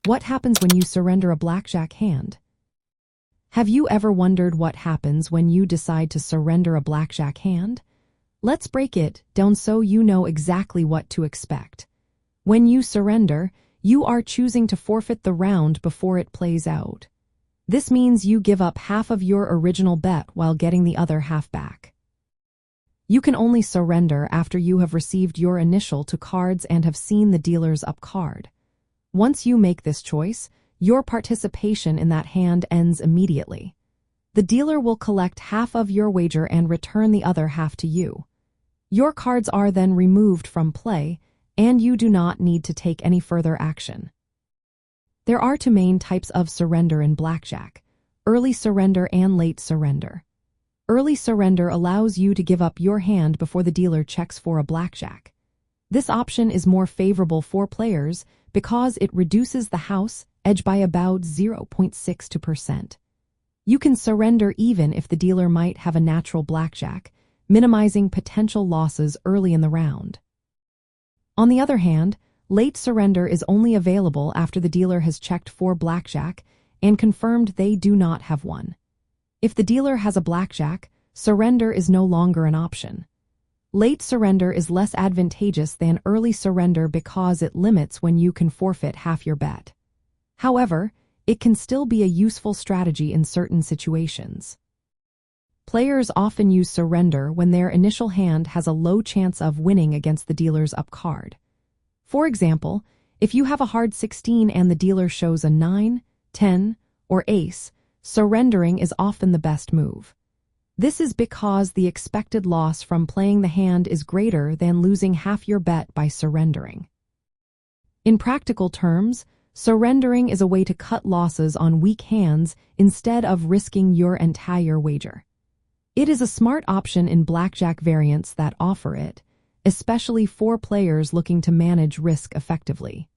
What happens when you surrender a blackjack hand? Have you ever wondered what happens when you decide to surrender a blackjack hand? Let's break it down so you know exactly what to expect. When you surrender, you are choosing to forfeit the round before it plays out. This means you give up half of your original bet while getting the other half back. You can only surrender after you have received your initial to cards and have seen the dealer's upcard. Once you make this choice, your participation in that hand ends immediately. The dealer will collect half of your wager and return the other half to you. Your cards are then removed from play, and you do not need to take any further action. There are two main types of surrender in blackjack: early surrender and late surrender. Early surrender allows you to give up your hand before the dealer checks for a blackjack. This option is more favorable for players because it reduces the house edge by about 0.62%. You can surrender even if the dealer might have a natural blackjack, minimizing potential losses early in the round. On the other hand, late surrender is only available after the dealer has checked for blackjack and confirmed they do not have one. If the dealer has a blackjack, surrender is no longer an option. Late surrender is less advantageous than early surrender because it limits when you can forfeit half your bet. However, it can still be a useful strategy in certain situations. Players often use surrender when their initial hand has a low chance of winning against the dealer's upcard. For example, if you have a hard 16 and the dealer shows a 9, 10, or ace, surrendering is often the best move. This is because the expected loss from playing the hand is greater than losing half your bet by surrendering. In practical terms, surrendering is a way to cut losses on weak hands instead of risking your entire wager. It is a smart option in blackjack variants that offer it, especially for players looking to manage risk effectively.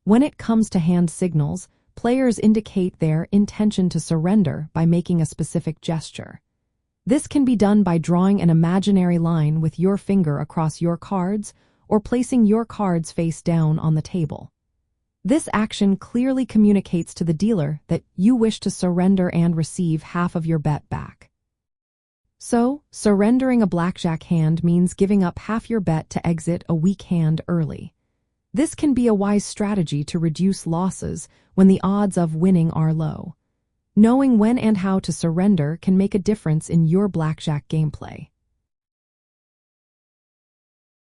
When it comes to hand signals, players indicate their intention to surrender by making a specific gesture. This can be done by drawing an imaginary line with your finger across your cards or placing your cards face down on the table. This action clearly communicates to the dealer that you wish to surrender and receive half of your bet back. So, surrendering a blackjack hand means giving up half your bet to exit a weak hand early. This can be a wise strategy to reduce losses when the odds of winning are low. Knowing when and how to surrender can make a difference in your blackjack gameplay.